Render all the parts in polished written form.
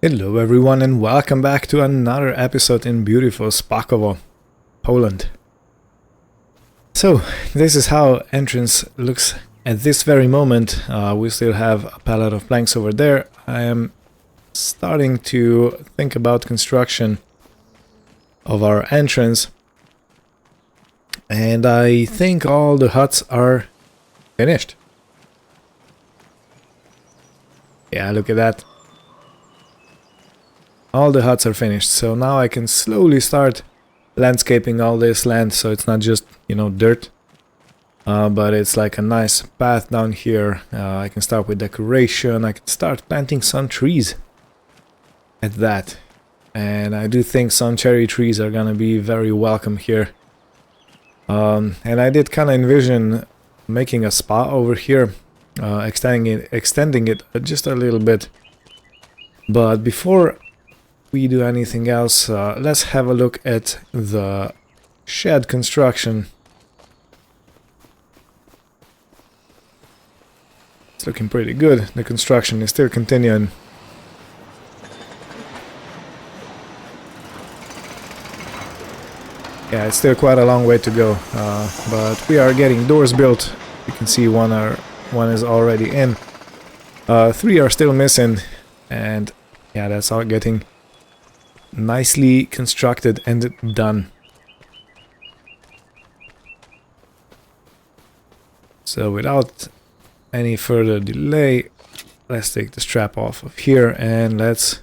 Hello everyone and welcome back to another episode in beautiful Spakowo, Poland. So, this is how entrance looks at this very moment. We still have a pallet of planks over there. I am starting to think about construction of our entrance. And I think all the huts are finished. Yeah, look at that. All the huts are finished, so now I can slowly start landscaping all this land, so it's not just, dirt, but it's like a nice path down here. I can start with decoration, I can start planting some trees at that, and I do think some cherry trees are gonna be very welcome here. And I did kind of envision making a spa over here, extending it just a little bit, but before we do anything else, let's have a look at the shed construction. It's looking pretty good. The construction is still continuing. Yeah, it's still quite a long way to go, but we are getting doors built. You can see one is already in. 3 are still missing, and yeah, that's all getting nicely constructed and done. So without any further delay, let's take the strap off of here and let's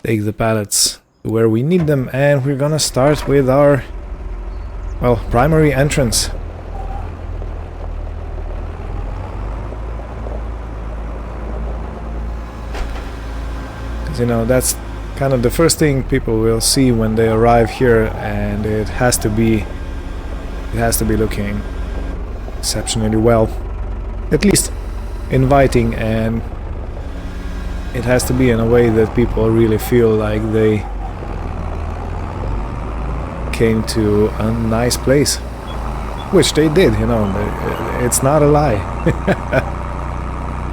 take the pallets to where we need them, and we're gonna start with our, primary entrance. That's kind of the first thing people will see when they arrive here, and it has to be looking exceptionally well, at least inviting, and it has to be in a way that people really feel like they came to a nice place, which they did. It's not a lie.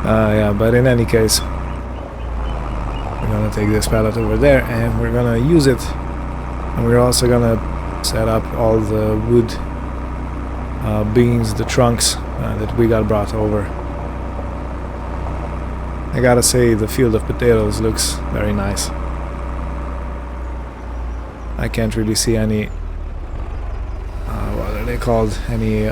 Yeah, but in any case, we're gonna take this pallet over there and we're gonna use it, and we're also gonna set up all the wood beams, the trunks that we got brought over. I gotta say, the field of potatoes looks very nice. I can't really see any what are they called, any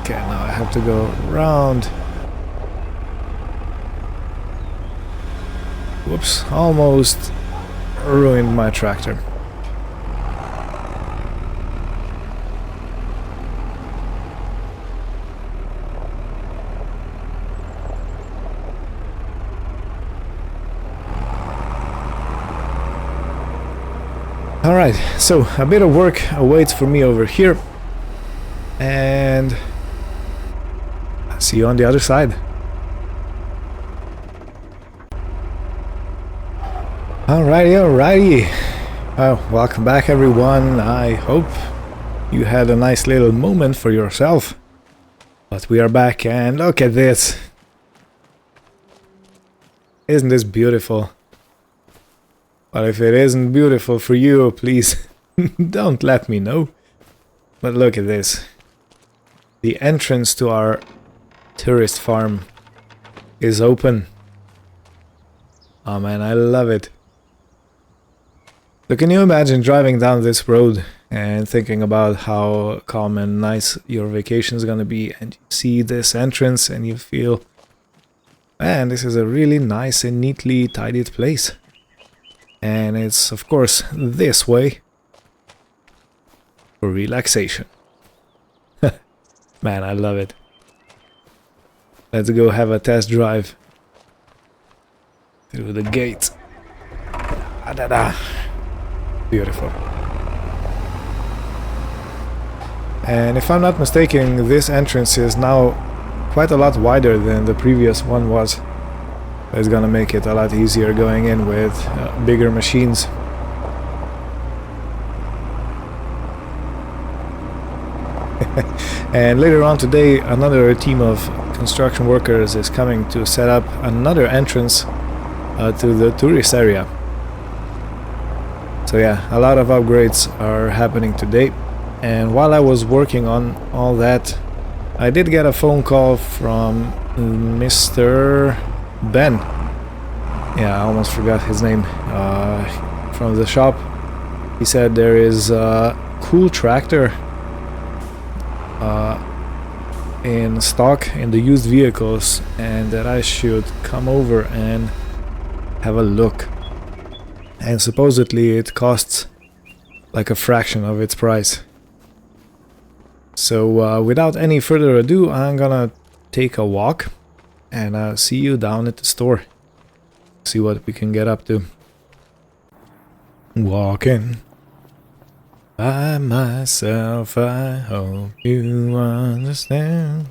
okay, now I have to go around. Whoops, almost ruined my tractor. Alright, so a bit of work awaits for me over here, and I'll see you on the other side. Alrighty. Welcome back everyone. I hope you had a nice little moment for yourself. But we are back, and look at this. Isn't this beautiful? But if it isn't beautiful for you, please don't let me know. But look at this. The entrance to our tourist farm is open. Oh man, I love it. So can you imagine driving down this road and thinking about how calm and nice your vacation is gonna be, and you see this entrance and you feel, man, this is a really nice and neatly tidied place. And it's, of course, this way for relaxation. Man, I love it. Let's go have a test drive through the gate. Beautiful. And if I'm not mistaken, this entrance is now quite a lot wider than the previous one was. It's gonna make it a lot easier going in with bigger machines. And later on today, another team of construction workers is coming to set up another entrance to the tourist area. So yeah, a lot of upgrades are happening today. And while I was working on all that, I did get a phone call from Mr. Ben. Yeah, I almost forgot his name. From the shop. He said there is a cool tractor in stock in the used vehicles, and that I should come over and have a look. And supposedly it costs like a fraction of its price. So without any further ado, I'm gonna take a walk and see you down at the store. See what we can get up to. Walking by myself, I hope you understand.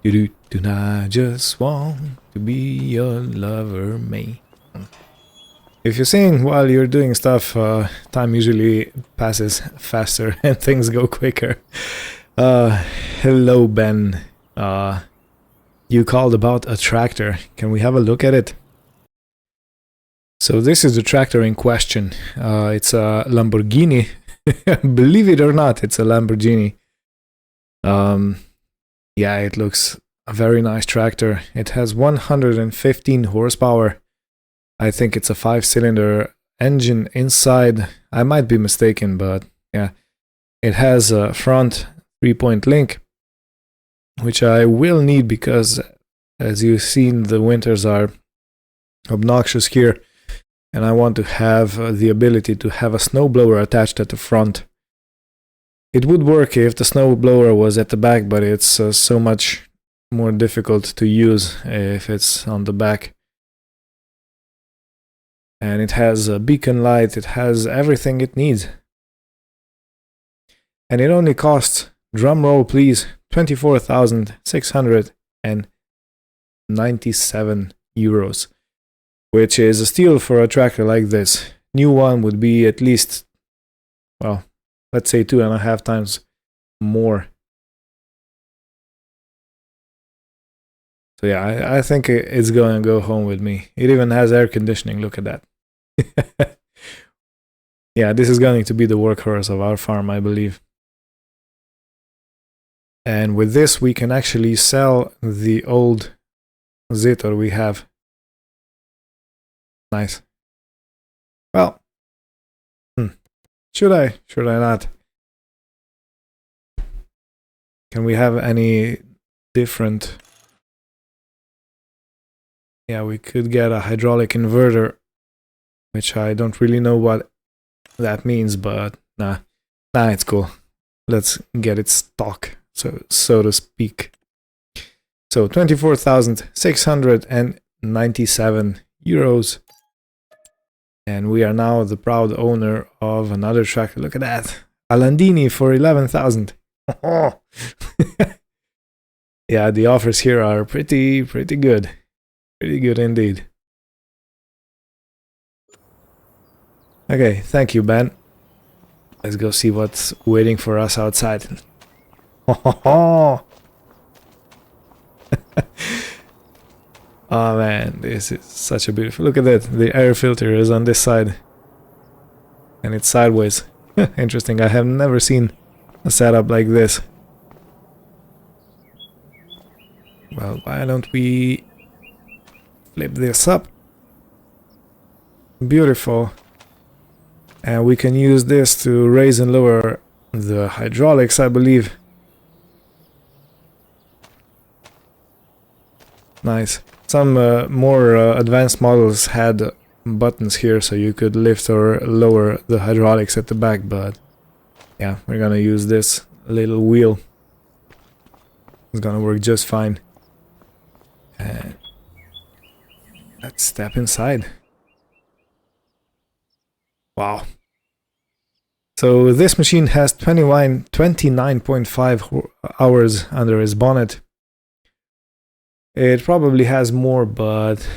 You do not just want to be your lover, mate. If you sing while you're doing stuff, time usually passes faster and things go quicker. Hello, Ben. You called about a tractor. Can we have a look at it? So this is the tractor in question. It's a Lamborghini. Believe it or not, it's a Lamborghini. Yeah, it looks a very nice tractor. It has 115 horsepower. I think it's a 5-cylinder engine inside. I might be mistaken, but yeah. It has a front 3-point link, which I will need because, as you've seen, the winters are obnoxious here. And I want to have the ability to have a snowblower attached at the front. It would work if the snowblower was at the back, but it's so much more difficult to use if it's on the back. And it has a beacon light, it has everything it needs. And it only costs, drum roll please, 24,697 euros. Which is a steal for a tractor like this. New one would be at least, well, let's say 2.5 times more. So yeah, I think it's going to go home with me. It even has air conditioning, look at that. Yeah, this is going to be the workhorse of our farm, I believe. And with this we can actually sell the old Zetor we have. Nice. Well, should I not? Can we have any different? Yeah, we could get a hydraulic inverter, which I don't really know what that means, but nah, it's cool. Let's get it stock, so to speak. So 24,697 euros. And we are now the proud owner of another tractor. Look at that. A Landini for 11,000. Yeah, the offers here are pretty good. Pretty good indeed. Okay, thank you, Ben. Let's go see what's waiting for us outside. Oh man, this is such a beautiful... Look at that, the air filter is on this side. And it's sideways. Interesting, I have never seen a setup like this. Well, why don't we flip this up? Beautiful. And we can use this to raise and lower the hydraulics, I believe. Nice. Some more advanced models had buttons here so you could lift or lower the hydraulics at the back, but yeah, we're gonna use this little wheel. It's gonna work just fine. And let's step inside. Wow. So this machine has 29.5 hours under its bonnet. It probably has more, but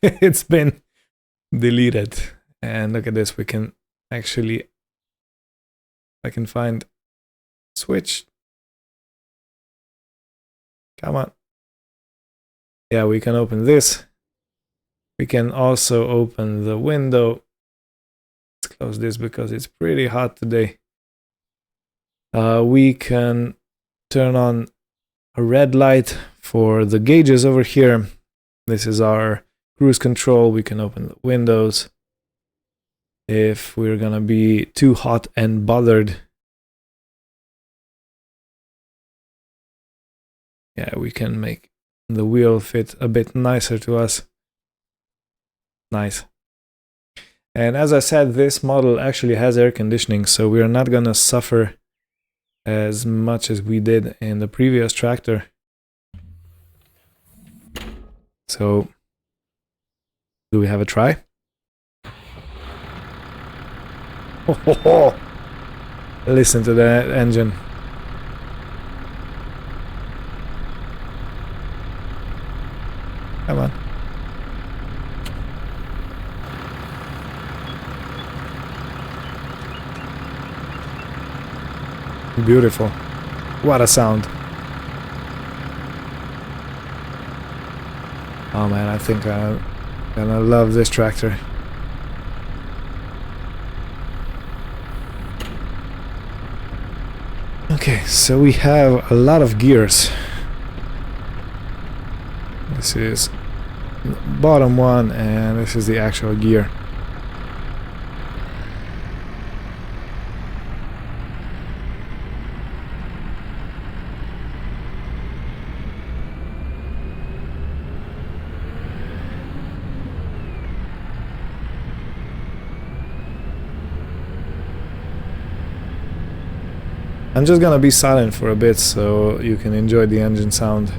it's been deleted. And look at this, we can actually... I can find... Switch. Come on. Yeah, we can open this. We can also open the window. Let's close this because it's pretty hot today. We can turn on a red light for the gauges over here. This is our cruise control. We can open the windows if we're gonna be too hot and bothered. Yeah, we can make the wheel fit a bit nicer to us. Nice. And as I said, this model actually has air conditioning, so we're not gonna suffer as much as we did in the previous tractor. So, do we have a try? Oh, listen to that engine. Come on. Beautiful. What a sound. Oh man, I think I'm gonna love this tractor. Okay, so we have a lot of gears. This is the bottom one, and this is the actual gear. I'm just gonna be silent for a bit so you can enjoy the engine sound.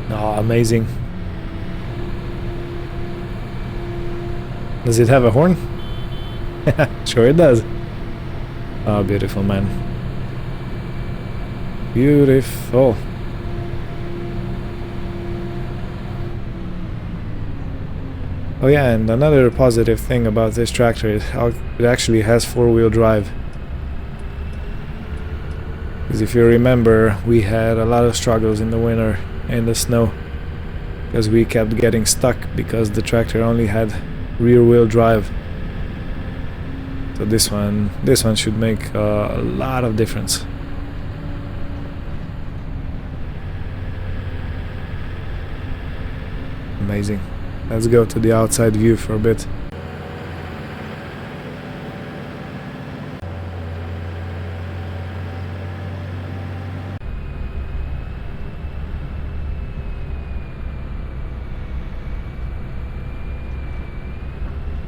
Oh, amazing. Does it have a horn? Sure it does. Oh, beautiful, man. Beautiful. Oh yeah, and another positive thing about this tractor is how it actually has four-wheel drive. Because if you remember, we had a lot of struggles in the winter in the snow because we kept getting stuck because the tractor only had rear-wheel drive. So this one should make a lot of difference. Amazing. Let's go to the outside view for a bit.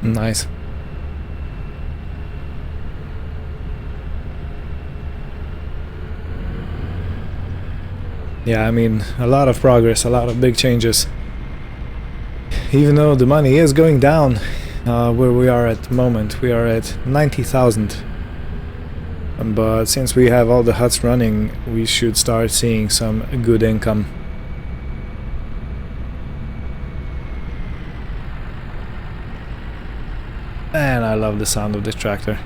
Nice. Yeah, I mean, a lot of progress, a lot of big changes. Even though the money is going down, where we are at the moment, we are at 90,000. But since we have all the huts running, we should start seeing some good income. And I love the sound of this tractor.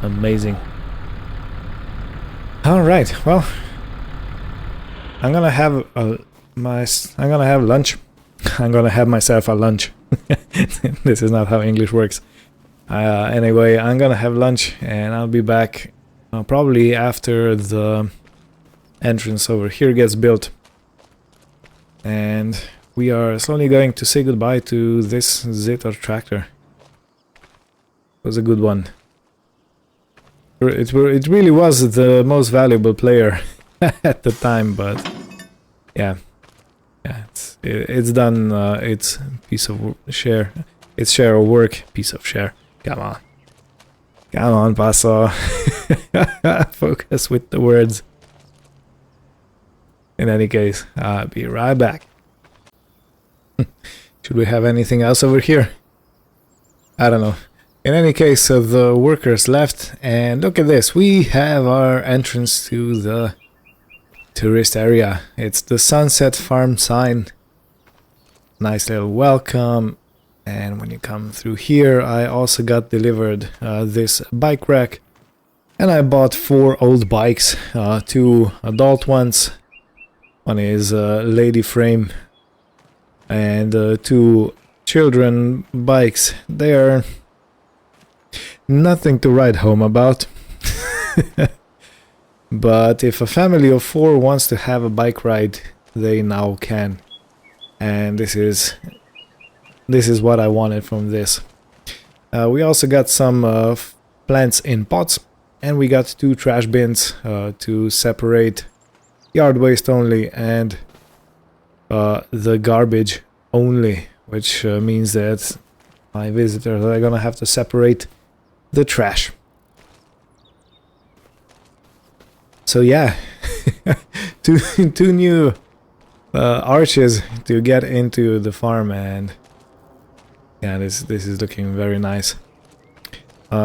Amazing. All right, well, I'm gonna have lunch. I'm gonna have myself a lunch. This is not how English works. Anyway, I'm gonna have lunch and I'll be back probably after the entrance over here gets built. And we are slowly going to say goodbye to this Zetor tractor. It was a good one. It really was the most valuable player at the time, but yeah, it's It's done its share of work. Piece of share. Come on, Paso. Focus with the words. In any case, I'll be right back. Should we have anything else over here? I don't know. In any case, so the workers left, and look at this. We have our entrance to the tourist area. It's the Sunset Farm sign. Nice little welcome. And when you come through here, I also got delivered this bike rack. And I bought 4 old bikes, 2 adult ones. One is a lady frame. And 2 children bikes. They are nothing to write home about. But if a family of 4 wants to have a bike ride, they now can. And this is what I wanted from this. We also got some plants in pots, and we got 2 trash bins to separate yard waste only and the garbage only, which means that my visitors are gonna have to separate the trash. So yeah, two new arches to get into the farm, and yeah, this is looking very nice.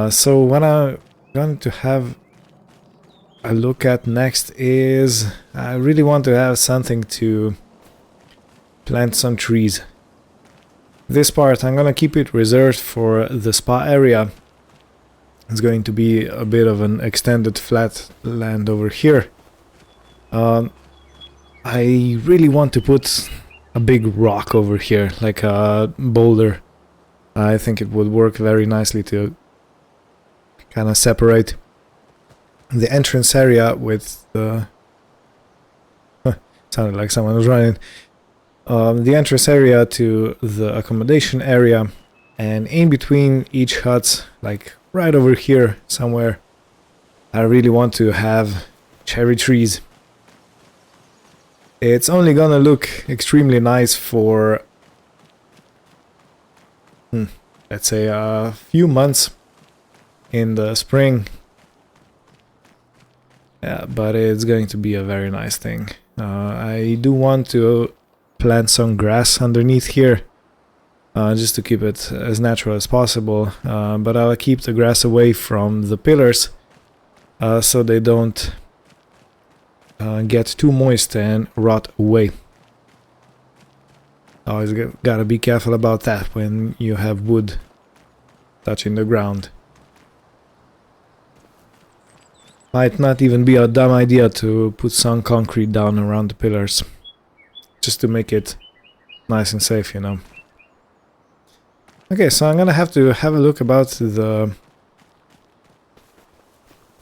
So what I'm going to have a look at next is I really want to have something to plant some trees. This part I'm gonna keep it reserved for the spa area. It's going to be a bit of an extended flat land over here. I really want to put a big rock over here, like a boulder. I think it would work very nicely to kind of separate the entrance area with the... sounded like someone was running. The entrance area to the accommodation area, and in between each huts, like right over here somewhere, I really want to have cherry trees. It's only gonna look extremely nice for let's say a few months in the spring, yeah, but it's going to be a very nice thing. I do want to plant some grass underneath here, just to keep it as natural as possible, but I'll keep the grass away from the pillars so they don't get too moist and rot away. Always gotta be careful about that when you have wood touching the ground. Might not even be a dumb idea to put some concrete down around the pillars, just to make it nice and safe, you know. Okay, so I'm gonna have to have a look about the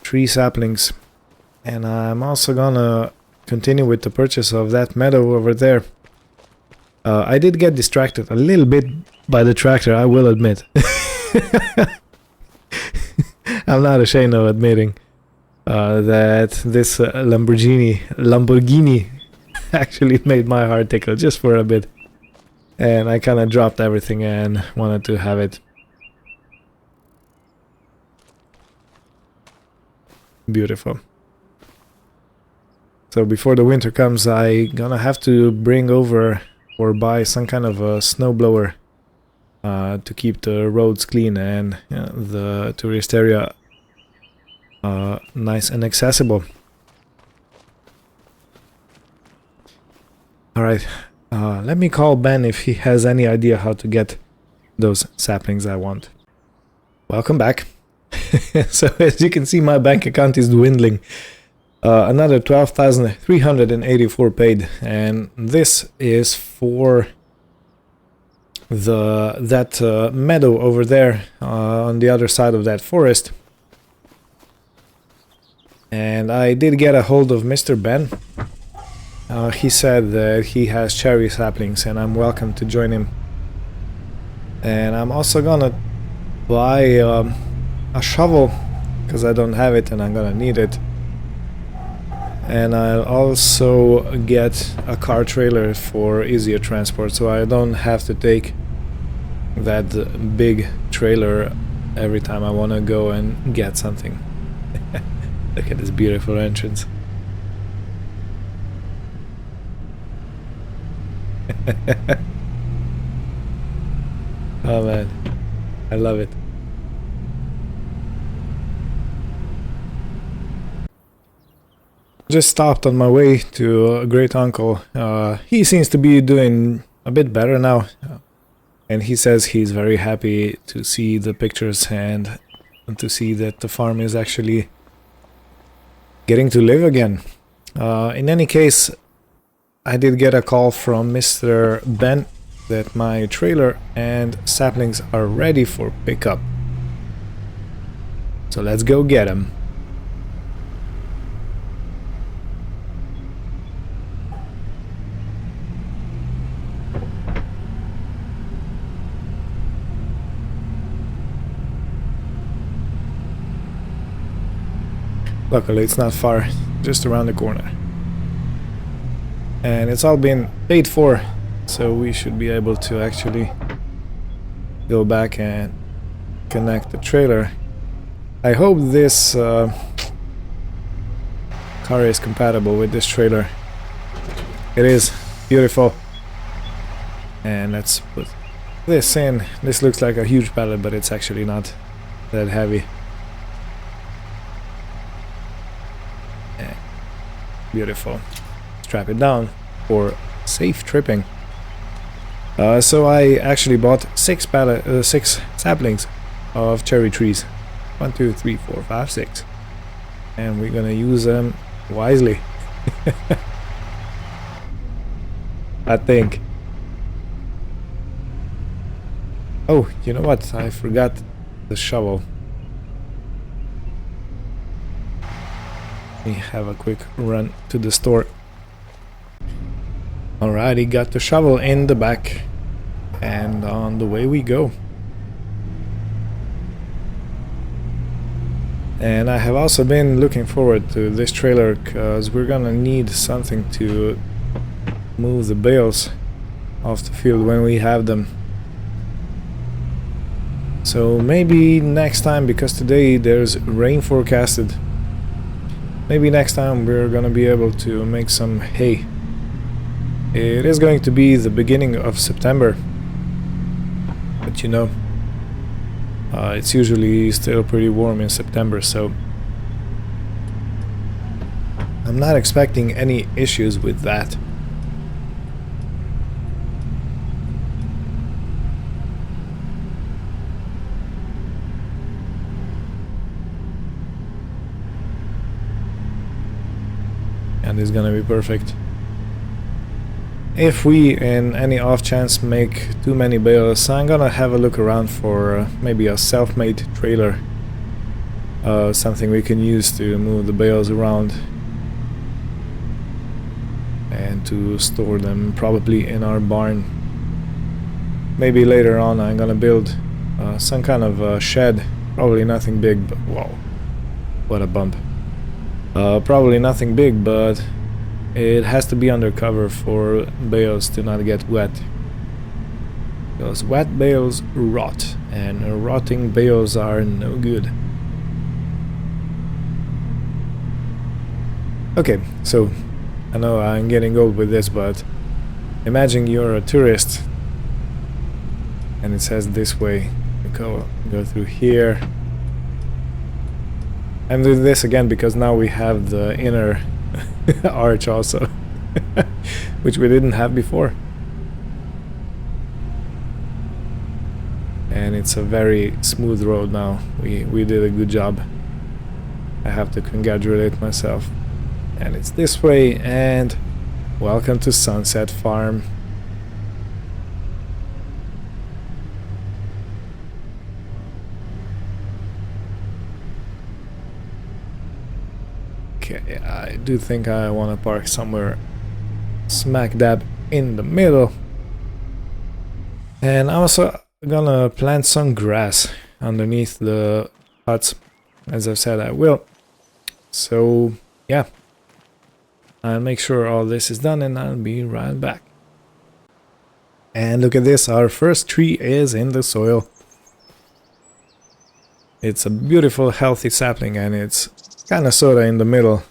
tree saplings, and I'm also gonna continue with the purchase of that meadow over there. I did get distracted a little bit by the tractor, I will admit. I'm not ashamed of admitting that this Lamborghini actually made my heart tickle just for a bit. And I kind of dropped everything and wanted to have it. Beautiful. So before the winter comes, I gonna have to bring over or buy some kind of a snowblower to keep the roads clean and the tourist area nice and accessible. Alright, let me call Ben if he has any idea how to get those saplings I want. Welcome back. So as you can see, my bank account is dwindling. Another 12,384 paid, and this is for that meadow over there on the other side of that forest. And I did get a hold of Mr. Ben. He said that he has cherry saplings and I'm welcome to join him. And I'm also gonna buy a shovel, because I don't have it and I'm gonna need it. And I'll also get a car trailer for easier transport, so I don't have to take that big trailer every time I want to go and get something. Look at this beautiful entrance. Oh man, I love it. Just stopped on my way to a great uncle. He seems to be doing a bit better now, and he says he's very happy to see the pictures and to see that the farm is actually getting to live again. In any case, I did get a call from Mr. Ben that my trailer and saplings are ready for pickup. So let's go get them. Luckily it's not far, just around the corner. And it's all been paid for, so we should be able to actually go back and connect the trailer. I hope this car is compatible with this trailer. It is. Beautiful. And let's put this in. This looks like a huge pallet, but it's actually not that heavy. Beautiful. Strap it down for safe tripping. So I actually bought six saplings of cherry trees. 1, 2, 3, 4, 5, 6. And we're gonna use them wisely. I think. Oh, you know what? I forgot the shovel. Let me have a quick run to the store. Alrighty, got the shovel in the back, and on the way we go. And I have also been looking forward to this trailer because we're gonna need something to move the bales off the field when we have them. So maybe next time, because today there's rain forecasted, maybe next time we're gonna be able to make some hay. It is going to be the beginning of September, but you know, it's usually still pretty warm in September, so I'm not expecting any issues with that. And it's gonna be perfect. If we, in any off chance, make too many bales, I'm gonna have a look around for maybe a self-made trailer. Something we can use to move the bales around and to store them probably in our barn. Maybe later on I'm gonna build some kind of shed. Probably nothing big, but whoa, what a bump. Probably nothing big, but it has to be undercover for bales to not get wet. Because wet bales rot, and rotting bales are no good. Okay, so I know I'm getting old with this, but imagine you're a tourist and it says this way. You go through here. I'm doing this again because now we have the inner arch also, which we didn't have before. And it's a very smooth road now. We did a good job. I have to congratulate myself. And it's this way, and welcome to Sunset Farm. Okay, I do think I want to park somewhere smack dab in the middle. And I'm also gonna plant some grass underneath the huts, as I've said I will. So yeah, I'll make sure all this is done and I'll be right back. And look at this, our first tree is in the soil. It's a beautiful healthy sapling and it's kinda sorta in the middle.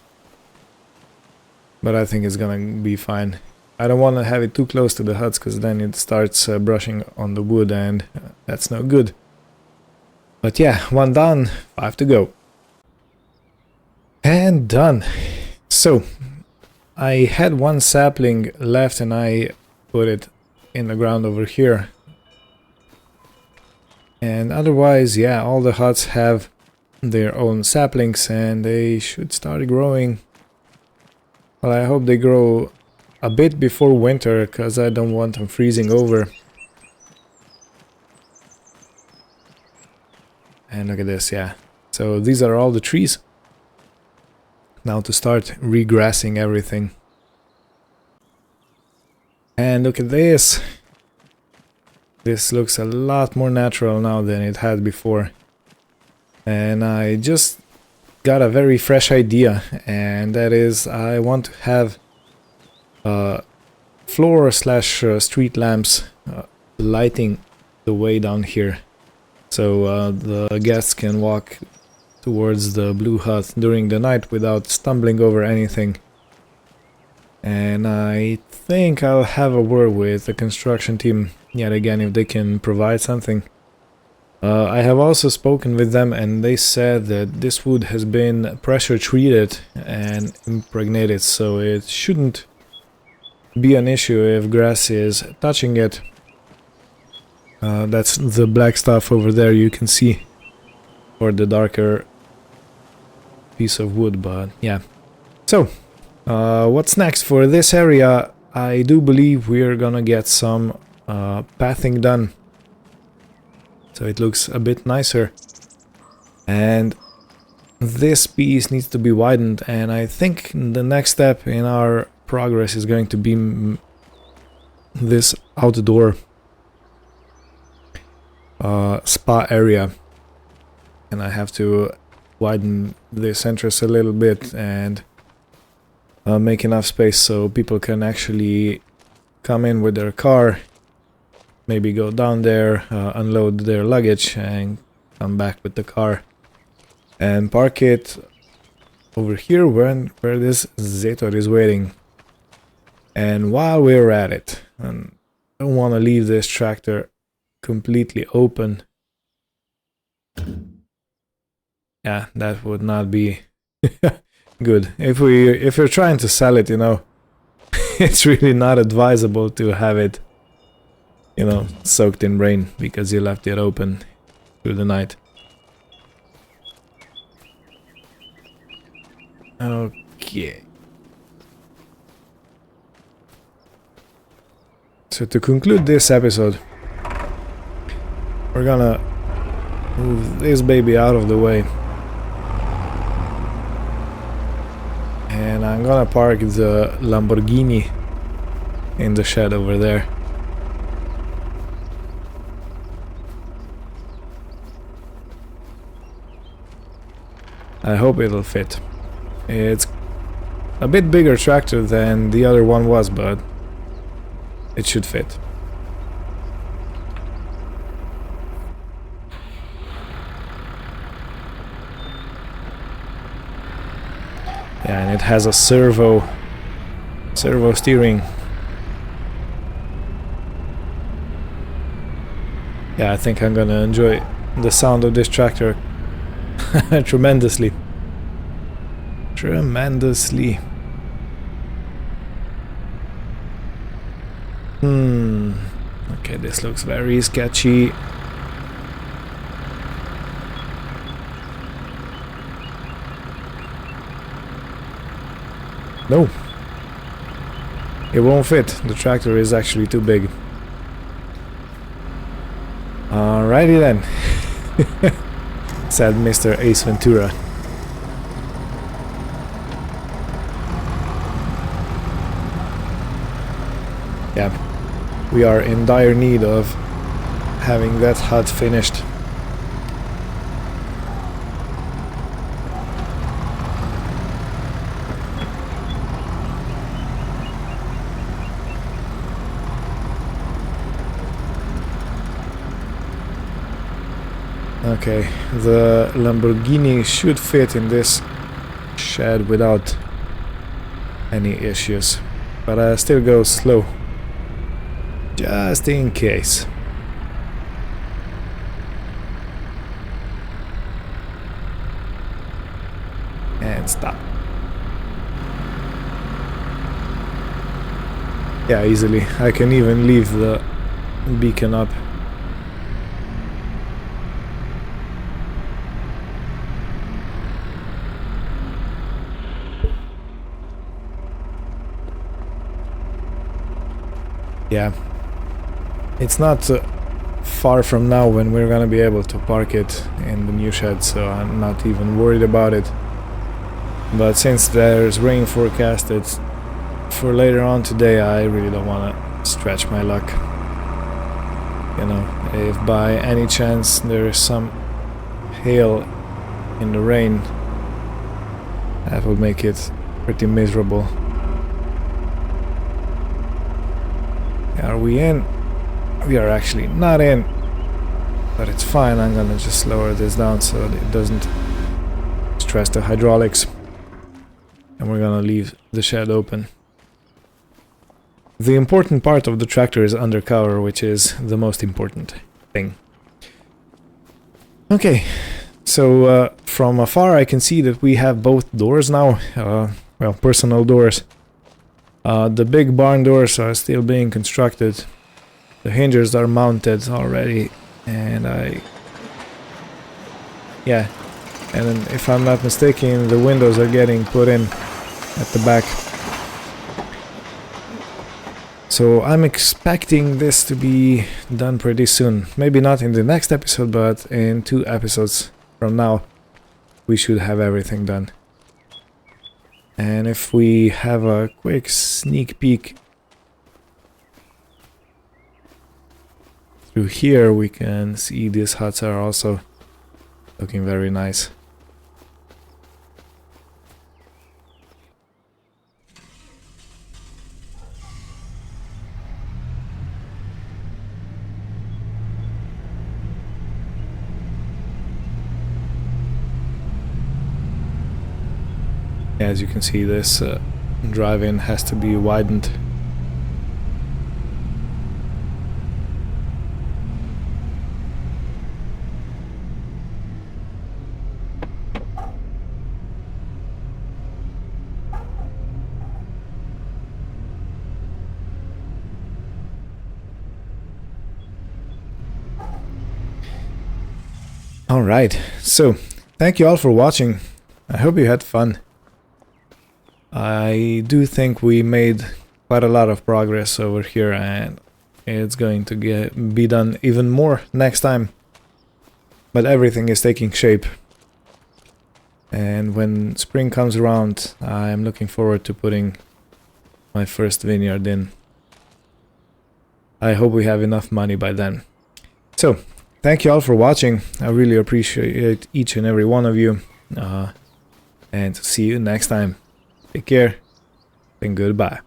But I think it's gonna be fine. I don't want to have it too close to the huts because then it starts brushing on the wood and that's no good. But yeah, one done, 5 to go. And done. So, I had one sapling left and I put it in the ground over here. And otherwise, yeah, all the huts have their own saplings and they should start growing. Well, I hope they grow a bit before winter, because I don't want them freezing over. And look at this, yeah. So these are all the trees. Now to start regrassing everything. And look at this. This looks a lot more natural now than it had before. And I just got a very fresh idea, and that is I want to have floor slash street lamps lighting the way down here, so the guests can walk towards the blue hut during the night without stumbling over anything. And I think I'll have a word with the construction team yet again if they can provide something. I have also spoken with them and they said that this wood has been pressure treated and impregnated, so it shouldn't be an issue if grass is touching it. That's the black stuff over there you can see, or the darker piece of wood, but yeah. So, what's next for this area? I do believe we're gonna get some pathing done, so it looks a bit nicer. And this piece needs to be widened, and I think the next step in our progress is going to be this outdoor spa area. And I have to widen this entrance a little bit and make enough space so people can actually come in with their car, maybe go down there, unload their luggage and come back with the car and park it over here where this Zetor is waiting. And while we're at it, and I don't want to leave this tractor completely open. Yeah, that would not be good. If you're trying to sell it, you know, it's really not advisable to have it, you know, soaked in rain because you left it open through the night. Okay. So to conclude this episode, we're gonna move this baby out of the way. And I'm gonna park the Lamborghini in the shed over there. I hope it'll fit. It's a bit bigger tractor than the other one was, but it should fit. Yeah, and it has a servo steering. Yeah, I think I'm gonna enjoy the sound of this tractor tremendously. Okay, this looks very sketchy. No, it won't fit. The tractor is actually too big. Alrighty then, said Mr. Ace Ventura. Yeah, we are in dire need of having that hut finished. Okay, the Lamborghini should fit in this shed without any issues, but I still go slow, just in case. And stop. Yeah, easily. I can even leave the beacon up. Yeah, it's not far from now when we're gonna be able to park it in the new shed, so I'm not even worried about it. But since there's rain forecasted for later on today, I really don't want to stretch my luck. You know, if by any chance there is some hail in the rain, that will make it pretty miserable. Are we in? We are actually not in, but it's fine. I'm gonna just lower this down so that it doesn't stress the hydraulics, and we're gonna leave the shed open. The important part of the tractor is undercover, which is the most important thing. Okay, so from afar I can see that we have both doors now, well, personal doors. The big barn doors are still being constructed. The hinges are mounted already, and yeah, and if I'm not mistaken, the windows are getting put in at the back. So I'm expecting this to be done pretty soon. Maybe not in the next episode, but in 2 episodes from now, we should have everything done. And if we have a quick sneak peek through here, we can see these huts are also looking very nice. As you can see, this drive-in has to be widened. Alright, so thank you all for watching. I hope you had fun. I do think we made quite a lot of progress over here, and it's going to be done even more next time. But everything is taking shape. And when spring comes around, I'm looking forward to putting my first vineyard in. I hope we have enough money by then. So, thank you all for watching. I really appreciate each and every one of you. And see you next time. Take care and goodbye.